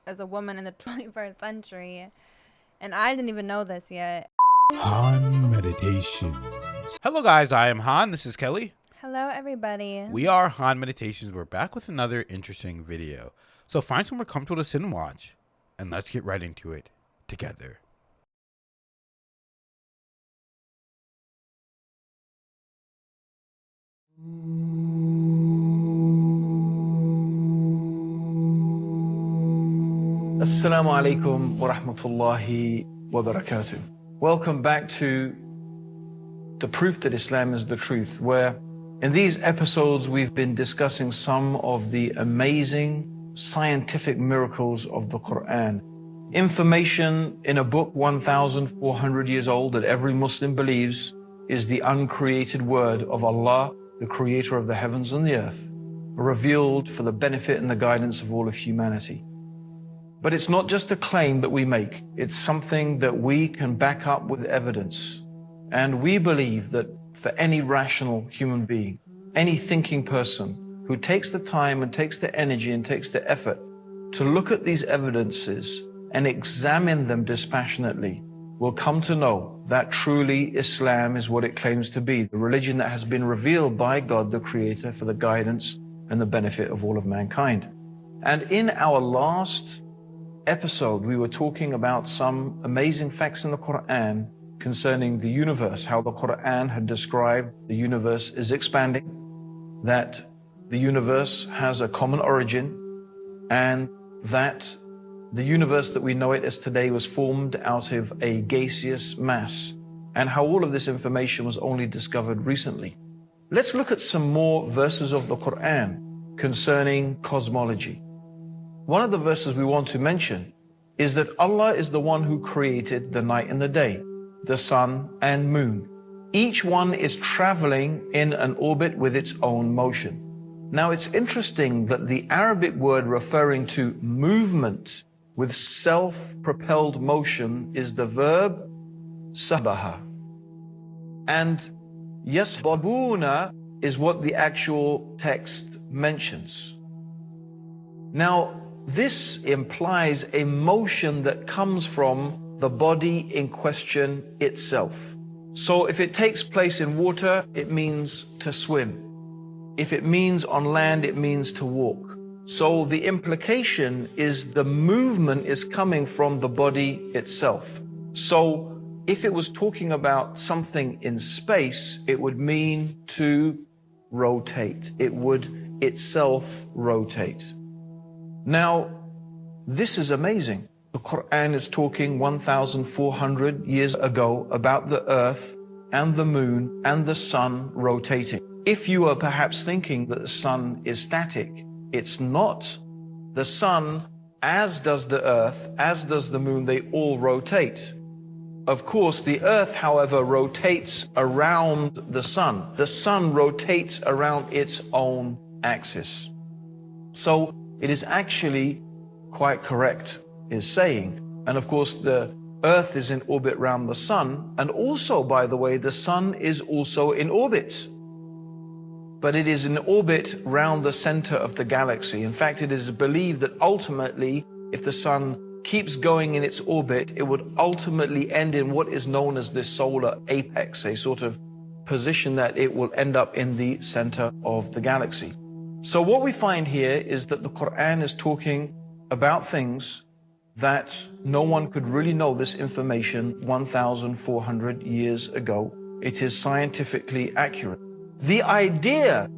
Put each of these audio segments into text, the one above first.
as a woman in the 21st century. And I didn't even know this yet. Han Meditations. Hello guys, I am Han, this is Kelly. Hello everybody. We are Han Meditations. We're back with another interesting video. So find somewhere comfortable to sit and watch, and let's get right into it together. Assalamu alaikum wa rahmatullahi wa barakatuh. Welcome back to The Proof that Islam is the Truth, where in these episodes we've been discussing some of the amazing scientific miracles of the Quran. Information in a book 1,400 years old that every Muslim believes is the uncreated word of Allah, the creator of the heavens and the earth, revealed for the benefit and the guidance of all of humanity. But it's not just a claim that we make, it's something that we can back up with evidence. And we believe that for any rational human being, any thinking person who takes the time and takes the energy and takes the effort to look at these evidences and examine them dispassionately will come to know that truly Islam is what it claims to be, the religion that has been revealed by God the Creator for the guidance and the benefit of all of mankind. And in our last episode, we were talking about some amazing facts in the Quran concerning the universe, how the Quran had described the universe is expanding, that the universe has a common origin, and that the universe that we know it as today was formed out of a gaseous mass, and how all of this information was only discovered recently. Let's look at some more verses of the Quran concerning cosmology. One of the verses we want to mention is that Allah is the one who created the night and the day, the sun and moon. Each one is traveling in an orbit with its own motion. Now it's interesting that the Arabic word referring to movement with self-propelled motion is the verb sabaha. And yasbabuna is what the actual text mentions. Now, this implies a motion that comes from the body in question itself. So if it takes place in water, it means to swim. If it means on land, it means to walk. So the implication is the movement is coming from the body itself. So if it was talking about something in space, it would mean to rotate. It would itself rotate. Now, this is amazing. The Quran is talking 1,400 years ago about the earth and the moon and the sun rotating. If you are perhaps thinking that the sun is static, it's not. The sun, as does the earth, as does the moon, they all rotate. Of course, the earth, however, rotates around the sun. The sun rotates around its own axis. So it is actually quite correct, is saying. And of course, the earth is in orbit around the sun. And also, by the way, the sun is also in orbit. But it is in orbit round the center of the galaxy. In fact, it is believed that ultimately, if the sun keeps going in its orbit, it would ultimately end in what is known as the solar apex, a sort of position that it will end up in the center of the galaxy. So what we find here is that the Quran is talking about things that no one could really know this information 1,400 years ago. It is scientifically accurate. The idea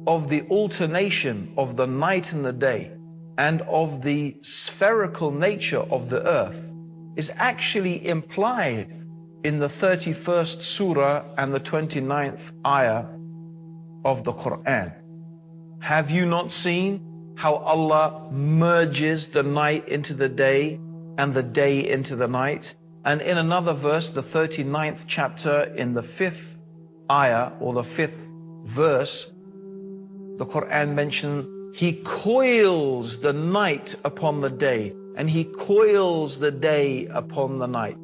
of the alternation of the night and the day and of the spherical nature of the earth is actually implied in the 31st surah and the 29th ayah of the Quran. Have you not seen how Allah merges the night into the day and the day into the night? And in another verse, the 39th chapter in the 5th ayah or the 5th verse, the Quran mentions He coils the night upon the day and He coils the day upon the night.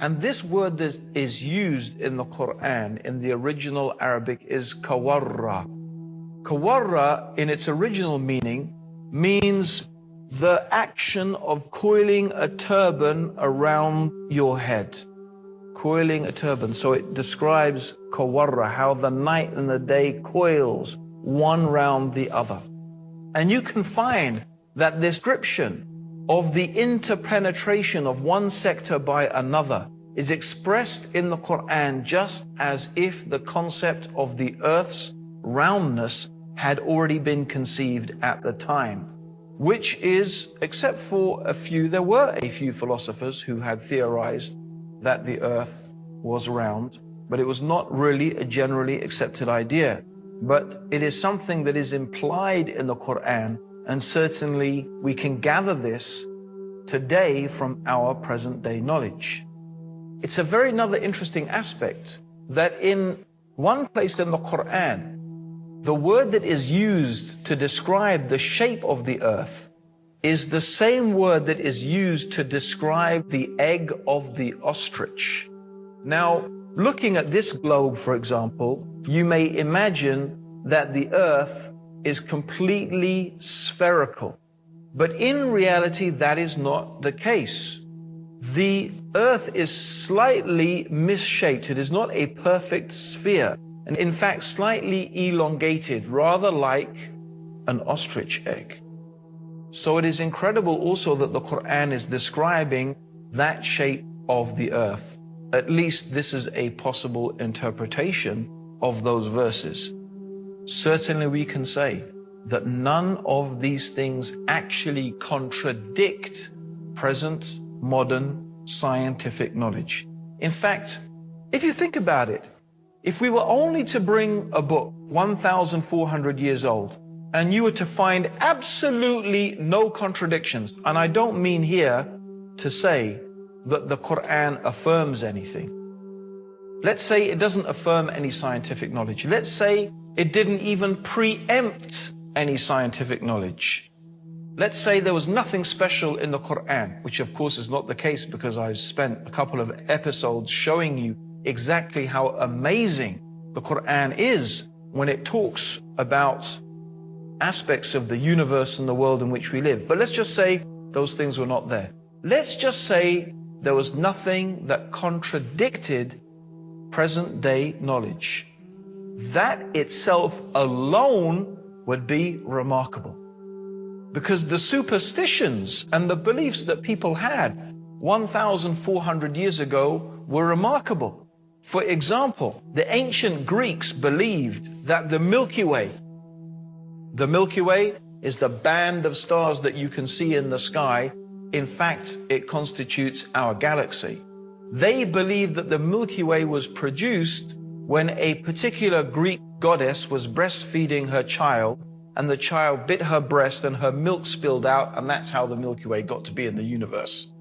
And this word that is used in the Quran in the original Arabic is kawarra. Kawarra in its original meaning means the action of coiling a turban around your head. Coiling a turban. So it describes kawarra, how the night and the day coils one round the other. And you can find that description of the interpenetration of one sector by another is expressed in the Quran just as if the concept of the earth's roundness had already been conceived at the time, which is, except for a few, there were a few philosophers who had theorized that the earth was round, but it was not really a generally accepted idea. But it is something that is implied in the Quran, and certainly we can gather this today from our present day knowledge. It's a very another interesting aspect that in one place in the Quran, the word that is used to describe the shape of the earth is the same word that is used to describe the egg of the ostrich. Now, looking at this globe, for example, you may imagine that the earth is completely spherical. But in reality, that is not the case. The earth is slightly misshaped. It is not a perfect sphere, and in fact, slightly elongated, rather like an ostrich egg. So it is incredible also that the Quran is describing that shape of the earth. At least this is a possible interpretation of those verses. Certainly we can say that none of these things actually contradict present modern scientific knowledge. In fact, if you think about it, if we were only to bring a book 1,400 years old and you were to find absolutely no contradictions, and I don't mean here to say that the Quran affirms anything. Let's say it doesn't affirm any scientific knowledge. Let's say it didn't even preempt any scientific knowledge. Let's say there was nothing special in the Quran, which of course is not the case because I've spent a couple of episodes showing you exactly how amazing the Quran is when it talks about aspects of the universe and the world in which we live. But let's just say those things were not there. Let's just say there was nothing that contradicted present day knowledge. That itself alone would be remarkable. Because the superstitions and the beliefs that people had 1,400 years ago were remarkable. For example, the ancient Greeks believed that the Milky Way is the band of stars that you can see in the sky. In fact, it constitutes our galaxy. They believed that the Milky Way was produced when a particular Greek goddess was breastfeeding her child, and the child bit her breast and her milk spilled out, and that's how the Milky Way got to be in the universe.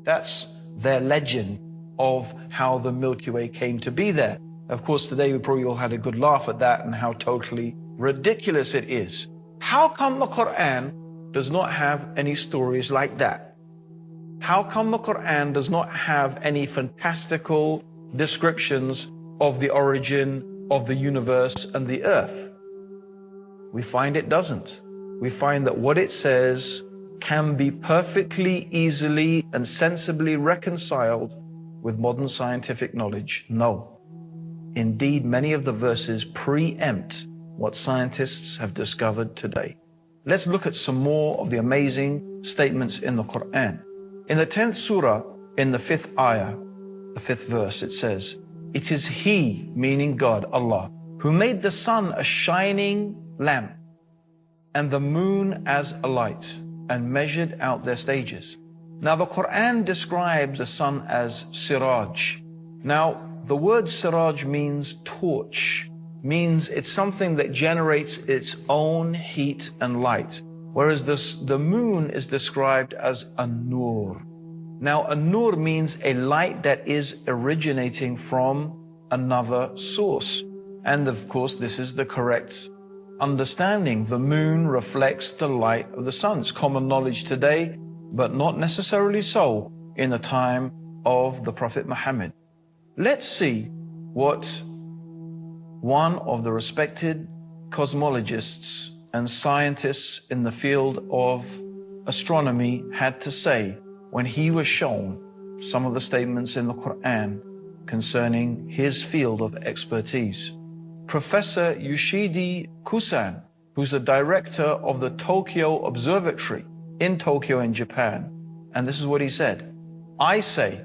That's their legend of how the Milky Way came to be there. Of course, today we probably all had a good laugh at that and how totally ridiculous it is. How come the Quran does not have any stories like that? How come the Quran does not have any fantastical descriptions of the origin of the universe and the earth? We find it doesn't. We find that what it says can be perfectly, easily, and sensibly reconciled with modern scientific knowledge. No. Indeed, many of the verses preempt what scientists have discovered today. Let's look at some more of the amazing statements in the Quran. In the 10th surah, in the 5th ayah, the 5th verse, it says, "It is He," meaning God, Allah, "who made the sun a shining lamp and the moon as a light and measured out their stages." Now the Quran describes the sun as siraj. Now the word siraj means torch, means it's something that generates its own heat and light, whereas the moon is described as a nur. Now a nur means a light that is originating from another source. And of course, this is the correct understanding. The moon reflects the light of the sun. It's common knowledge today, but not necessarily so in the time of the Prophet Muhammad. Let's see what one of the respected cosmologists and scientists in the field of astronomy had to say when he was shown some of the statements in the Quran concerning his field of expertise. Professor Yoshidi Kusan, who's the director of the Tokyo Observatory in Tokyo in Japan, and this is what he said: I say,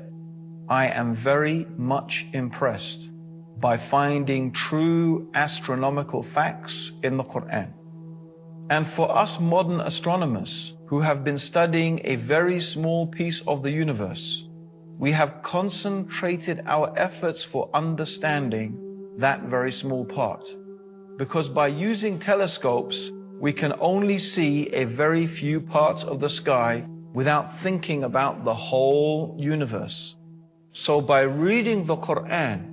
I am very much impressed by finding true astronomical facts in the Quran. And for us modern astronomers who have been studying a very small piece of the universe, we have concentrated our efforts for understanding that very small part. Because by using telescopes, we can only see a very few parts of the sky without thinking about the whole universe. So by reading the Quran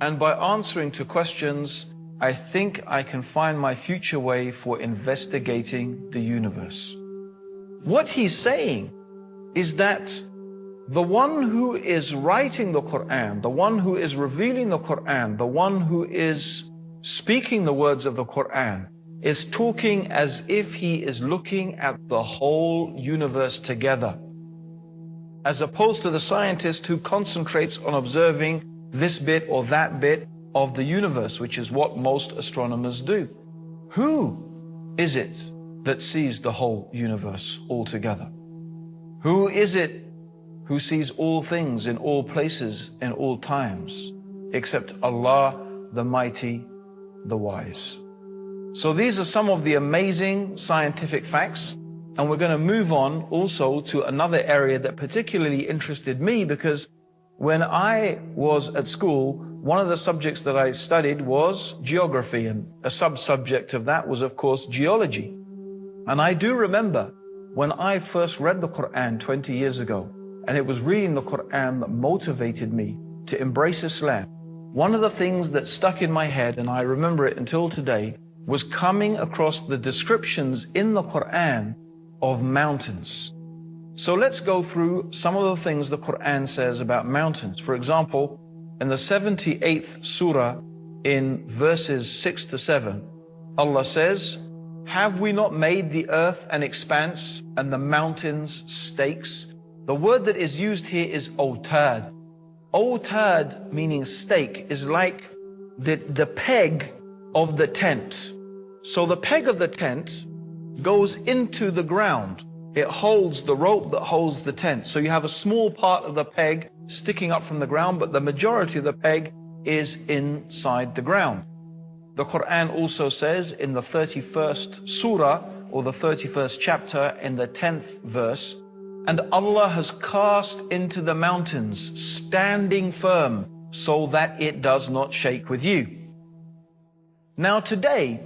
and by answering to questions, I think I can find my future way for investigating the universe. What he's saying is that the one who is writing the Quran, the one who is revealing the Quran, the one who is speaking the words of the Quran, is talking as if he is looking at the whole universe together, as opposed to the scientist who concentrates on observing this bit or that bit of the universe, which is what most astronomers do. Who is it that sees the whole universe altogether? Who is it who sees all things in all places in all times, except Allah, the Mighty, the Wise? So these are some of the amazing scientific facts, and we're going to move on also to another area that particularly interested me, because when I was at school, one of the subjects that I studied was geography, and a sub-subject of that was, of course, geology. And I do remember when I first read the Quran 20 years ago, and it was reading the Quran that motivated me to embrace Islam. One of the things that stuck in my head, and I remember it until today, was coming across the descriptions in the Quran of mountains. So let's go through some of the things the Quran says about mountains. For example, in the 78th surah, in verses 6 to 7, Allah says, have we not made the earth an expanse and the mountains stakes? The word that is used here is otad. Otad, meaning stake, is like the peg of the tent. So the peg of the tent goes into the ground. It holds the rope that holds the tent. So you have a small part of the peg sticking up from the ground, but the majority of the peg is inside the ground. The Quran also says in the 31st surah, or the 31st chapter, in the 10th verse, and Allah has cast into the mountains, standing firm, so that it does not shake with you. Now today,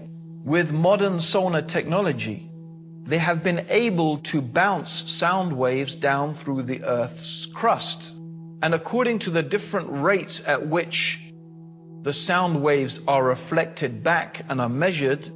with modern sonar technology, they have been able to bounce sound waves down through the Earth's crust. And according to the different rates at which the sound waves are reflected back and are measured,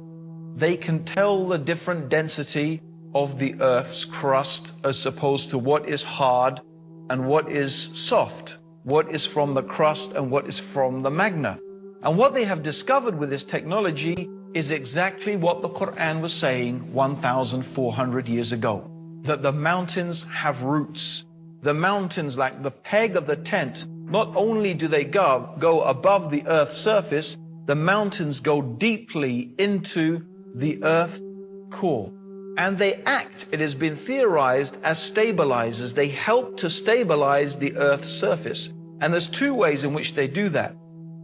they can tell the different density of the Earth's crust as opposed to what is hard and what is soft, what is from the crust and what is from the magma. And what they have discovered with this technology is exactly what the Quran was saying 1,400 years ago, that the mountains have roots. The mountains, like the peg of the tent, not only do they go above the earth's surface, the mountains go deeply into the earth's core. And they act, it has been theorized, as stabilizers. They help to stabilize the earth's surface. And there's two ways in which they do that.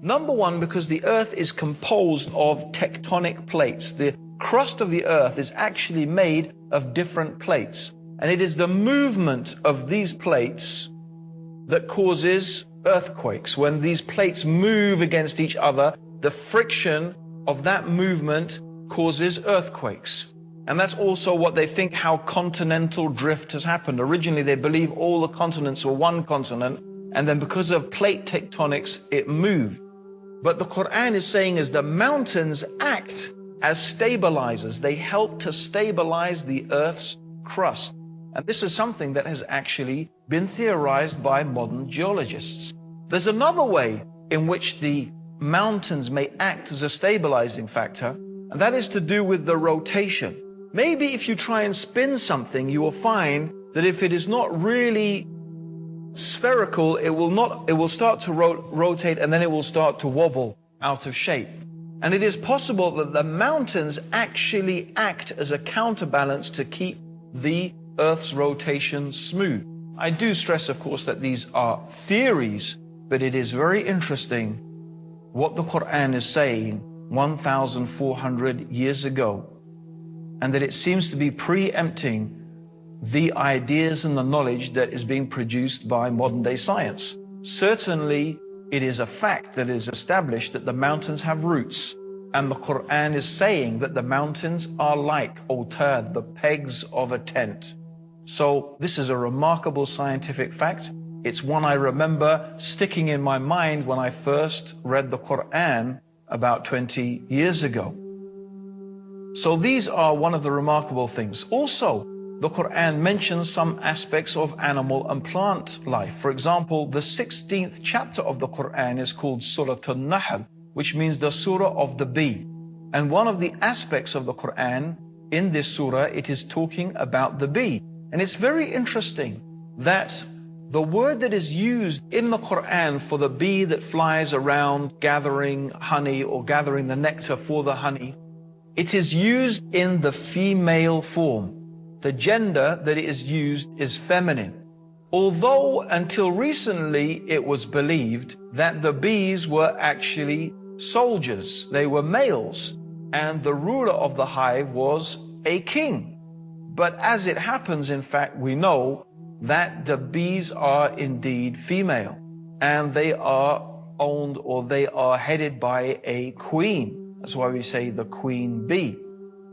Number one, because the earth is composed of tectonic plates. The crust of the earth is actually made of different plates. And it is the movement of these plates that causes earthquakes. When these plates move against each other, the friction of that movement causes earthquakes. And that's also what they think how continental drift has happened. Originally, they believe all the continents were one continent, and then because of plate tectonics, it moved. But the Quran is saying is the mountains act as stabilizers. They help to stabilize the earth's crust. And this is something that has actually been theorized by modern geologists. There's another way in which the mountains may act as a stabilizing factor, and that is to do with the rotation. Maybe if you try and spin something, you will find that if it is not really spherical, it will start to rotate, and then it will start to wobble out of shape. And it is possible that the mountains actually act as a counterbalance to keep the Earth's rotation smooth. I do stress, of course, that these are theories, but it is very interesting what the Quran is saying 1,400 years ago, and that it seems to be preempting the ideas and the knowledge that is being produced by modern day science. Certainly, it is a fact that is established that the mountains have roots, and the Quran is saying that the mountains are like autad, the pegs of a tent. So this is a remarkable scientific fact. It's one I remember sticking in my mind when I first read the Quran about 20 years ago. So these are one of the remarkable things. Also, the Quran mentions some aspects of animal and plant life. For example, the 16th chapter of the Quran is called Surah An-Nahl, which means the Surah of the bee. And one of the aspects of the Quran in this surah, it is talking about the bee. And it's very interesting that the word that is used in the Quran for the bee that flies around gathering honey or gathering the nectar for the honey, it is used in the female form. The gender that it is used is feminine. Although until recently it was believed that the bees were actually soldiers, they were males, and the ruler of the hive was a king. But as it happens, in fact, we know that the bees are indeed female, and they are owned, or they are headed by a queen. That's why we say the queen bee.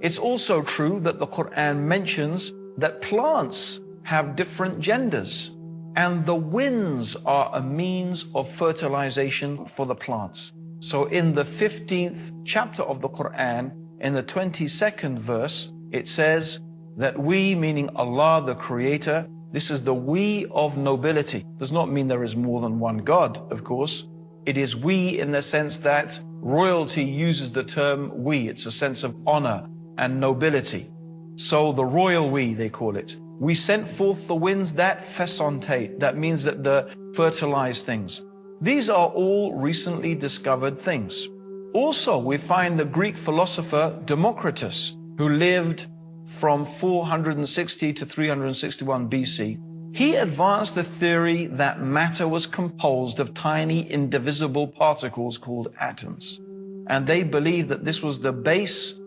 It's also true that the Quran mentions that plants have different genders, and the winds are a means of fertilization for the plants. So in the 15th chapter of the Quran, in the 22nd verse, it says that we, meaning Allah the Creator, this is the we of nobility. Does not mean there is more than one God, of course. It is we in the sense that royalty uses the term we. It's a sense of honor and nobility. So the royal we, they call it. We sent forth the winds that fesontate. That means that the fertilize things. These are all recently discovered things. Also, we find the Greek philosopher Democritus, who lived from 460 to 361 BC. He advanced the theory that matter was composed of tiny indivisible particles called atoms. And they believed that this was the base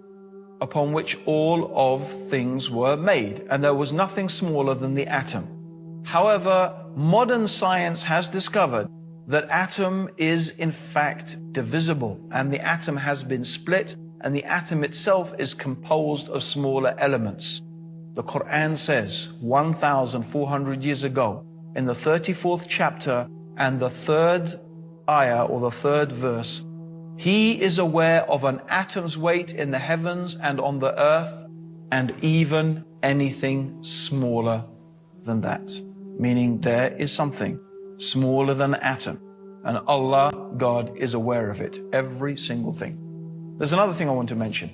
upon which all of things were made, and there was nothing smaller than the atom. However, modern science has discovered that atom is in fact divisible, and the atom has been split, and the atom itself is composed of smaller elements. The Quran says 1,400 years ago in the 34th chapter and the 3rd ayah, or the 3rd verse, He is aware of an atom's weight in the heavens and on the earth, and even anything smaller than that. Meaning there is something smaller than an atom, and Allah, God, is aware of it, every single thing. There's another thing I want to mention.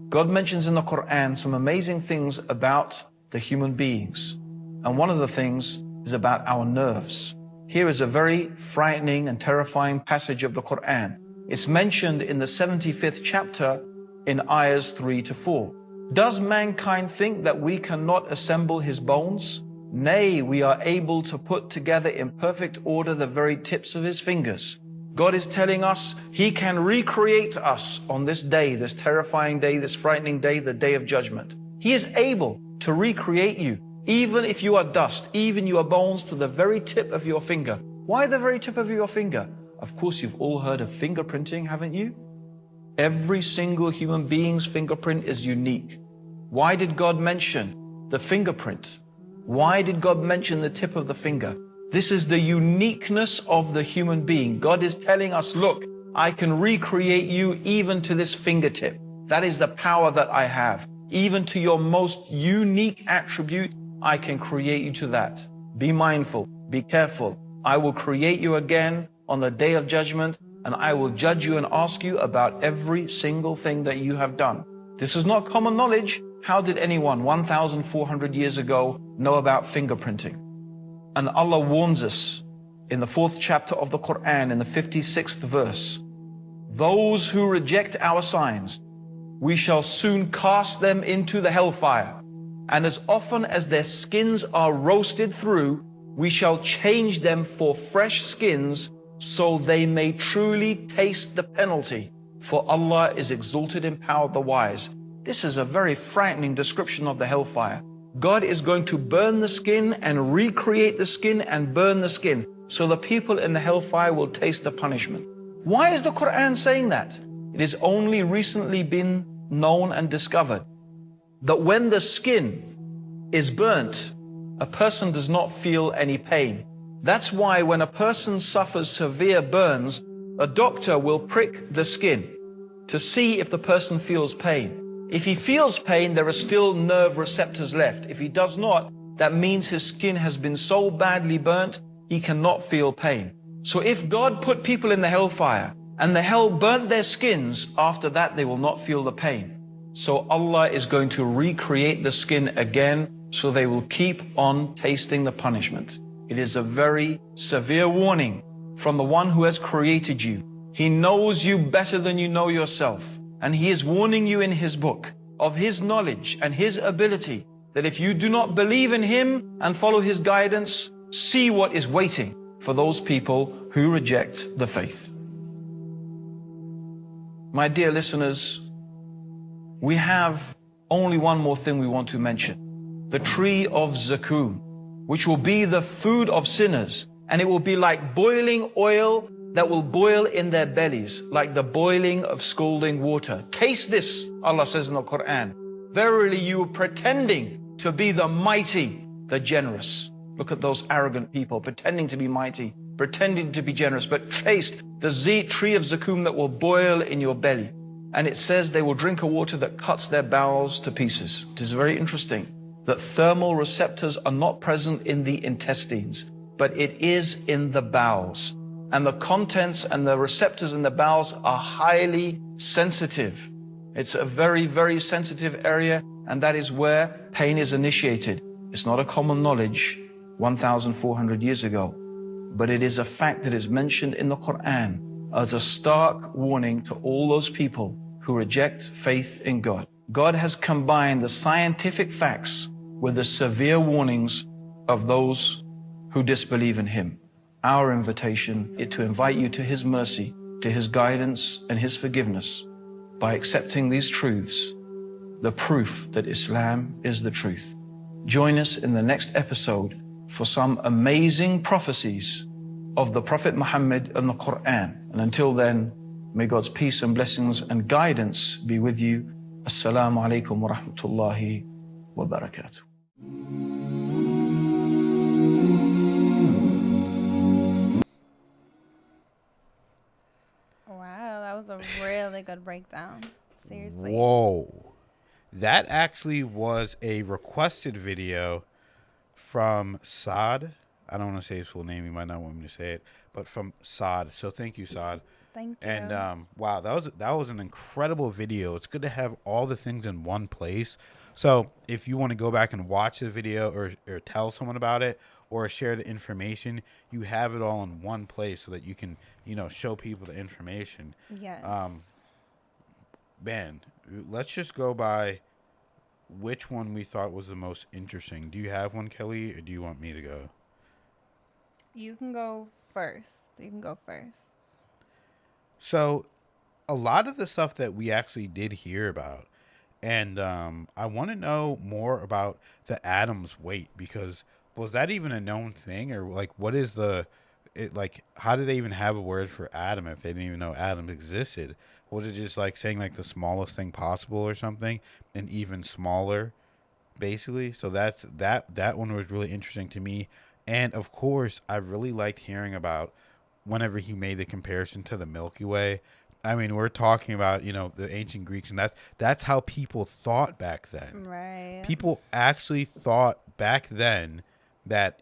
God mentions in the Quran some amazing things about the human beings, and one of the things is about our nerves. Here is a very frightening and terrifying passage of the Quran. It's mentioned in the 75th chapter in ayahs 3 to 4. Does mankind think that we cannot assemble his bones? Nay, we are able to put together in perfect order the very tips of his fingers. God is telling us He can recreate us on this day, this terrifying day, this frightening day, the day of judgment. He is able to recreate you, even if you are dust, even your bones to the very tip of your finger. Why the very tip of your finger? Of course, you've all heard of fingerprinting, haven't you? Every single human being's fingerprint is unique. Why did God mention the fingerprint? Why did God mention the tip of the finger? This is the uniqueness of the human being. God is telling us, look, I can recreate you even to this fingertip. That is the power that I have. Even to your most unique attribute, I can create you to that. Be mindful, be careful. I will create you again on the day of judgment, and I will judge you and ask you about every single thing that you have done. This is not common knowledge. How did anyone 1,400 years ago know about fingerprinting? And Allah warns us in the 4th chapter of the Quran, in the 56th verse, those who reject our signs, we shall soon cast them into the hellfire. And as often as their skins are roasted through, we shall change them for fresh skins, so they may truly taste the penalty. For Allah is exalted in power of the wise. This is a very frightening description of the hellfire. God is going to burn the skin and recreate the skin and burn the skin, so the people in the hellfire will taste the punishment. Why is the Quran saying that? It has only recently been known and discovered that when the skin is burnt, a person does not feel any pain. That's why when a person suffers severe burns, a doctor will prick the skin to see if the person feels pain. If he feels pain, there are still nerve receptors left. If he does not, that means his skin has been so badly burnt, he cannot feel pain. So if God put people in the hellfire and the hell burnt their skins, after that they will not feel the pain. So Allah is going to recreate the skin again, so they will keep on tasting the punishment. It is a very severe warning from the one who has created you. He knows you better than you know yourself. And He is warning you in His book of His knowledge and His ability, that if you do not believe in Him and follow His guidance, see what is waiting for those people who reject the faith. My dear listeners, we have only one more thing we want to mention. The tree of Zakum, which will be the food of sinners, and it will be like boiling oil that will boil in their bellies, like the boiling of scalding water. Taste this, Allah says in the Quran. Verily you are pretending to be the mighty, the generous. Look at those arrogant people pretending to be mighty, pretending to be generous, but taste the tree of Zakum that will boil in your belly. And it says they will drink a water that cuts their bowels to pieces. It is very interesting that thermal receptors are not present in the intestines, but it is in the bowels. And the contents and the receptors in the bowels are highly sensitive. It's a very, very sensitive area, and that is where pain is initiated. It's not a common knowledge 1,400 years ago, but it is a fact that is mentioned in the Quran as a stark warning to all those people who reject faith in God. God has combined the scientific facts with the severe warnings of those who disbelieve in Him. Our invitation is to invite you to His mercy, to His guidance and His forgiveness by accepting these truths, the proof that Islam is the truth. Join us in the next episode for some amazing prophecies of the Prophet Muhammad and the Quran. And until then, may God's peace and blessings and guidance be with you. Assalamu alaikum wa rahmatullahi wa barakatuh. Wow, that was a really good breakdown. Seriously. Whoa. That actually was a requested video from Saad. I don't want to say his full name. He might not want me to say it, but from Saad. So thank you, Saad. Thank you. And wow, that was an incredible video. It's good to have all the things in one place. So if you want to go back and watch the video or tell someone about it or share the information, you have it all in one place so that you can, show people the information. Yes. Man, let's just go by which one we thought was the most interesting. Do you have one, Kelly, or do you want me to go? You can go first. So, a lot of the stuff that we actually did hear about, and I want to know more about the atom's weight, because was that even a known thing, or like what is how do they even have a word for atom if they didn't even know atoms existed? Was it just like saying like the smallest thing possible or something, and even smaller, basically? So that one was really interesting to me. And of course, I really liked hearing about whenever he made the comparison to the Milky Way. I mean, we're talking about, the ancient Greeks, and that's how people thought back then. Right. People actually thought back then that,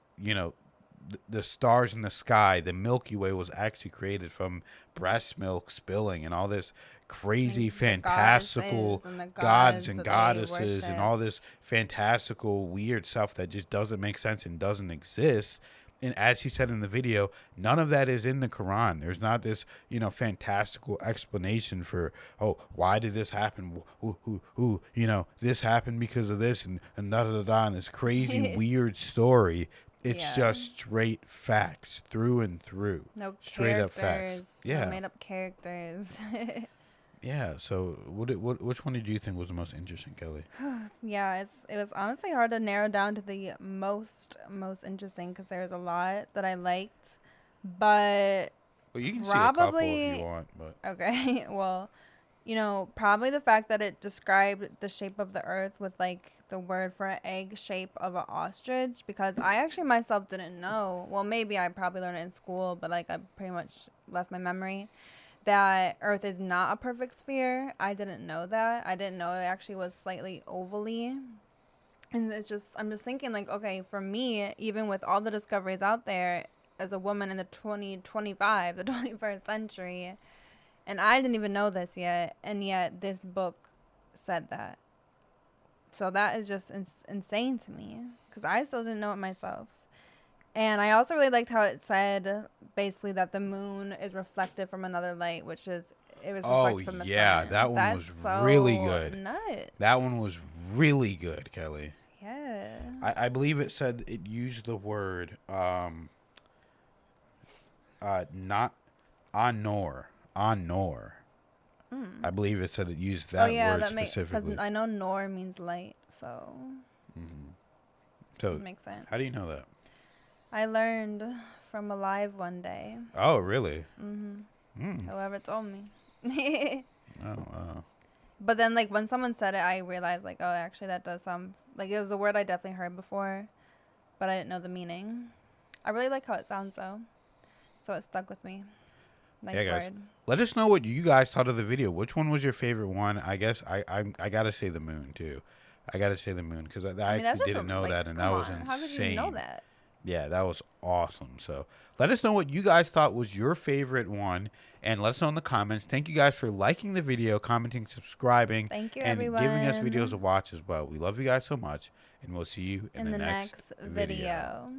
the stars in the sky, the Milky Way was actually created from breast milk spilling and all this crazy And the fantastical goddesses and the gods and gods that they goddesses and all this worshipped. fantastical weird stuff that just doesn't make sense and doesn't exist. And as he said in the video, none of that is in the Quran. There's not this, fantastical explanation for, oh, why did this happen? This happened because of this and da da da da, and this crazy weird story. It's Yeah. just straight facts through and through. No Straight up characters. facts. Yeah. No made up characters. Yeah. So, which one did you think was the most interesting, Kelly? Yeah, it was honestly hard to narrow down to the most interesting because there was a lot that I liked, but Well, you can see a couple if probably you want, but okay. Well, probably the fact that it described the shape of the Earth with like the word for an egg shape of an ostrich, because I actually myself didn't know. Well, maybe I probably learned it in school, but like I pretty much left my memory that Earth is not a perfect sphere. I didn't know that. I didn't know it actually was slightly ovally. And I'm just thinking like, okay, for me, even with all the discoveries out there as a woman in the 2025, the 21st century, and I didn't even know this yet, and yet this book said that. So that is just insane to me, because I still didn't know it myself. And I also really liked how it said basically that the moon is reflected from another light, which is it was reflected from the sun. That one That's was so really good. Nuts. That one was really good, Kelly. Yeah. I believe it said it used the word not honor. I believe it said it used that word specifically. Because I know nor means light, so So it makes sense. how do you know that? I learned from Alive one day. Oh, really? Whoever told me. Oh. But then, like, when someone said it, I realized, like, oh, actually, that does sound... Like, it was a word I definitely heard before, but I didn't know the meaning. I really like how it sounds, though. So it stuck with me. Nice Yeah, guys. word. Let us know what you guys thought of the video. Which one was your favorite one? I guess I got to say the moon, too. I got to say the moon, because I actually didn't know that, and that was insane. How could you know that? Yeah, that was awesome. So let us know what you guys thought was your favorite one, and let us know in the comments. Thank you guys for liking the video, commenting, subscribing, Thank you, and everyone. giving us videos to watch as well. We love you guys so much, and we'll see you in In the the next next video.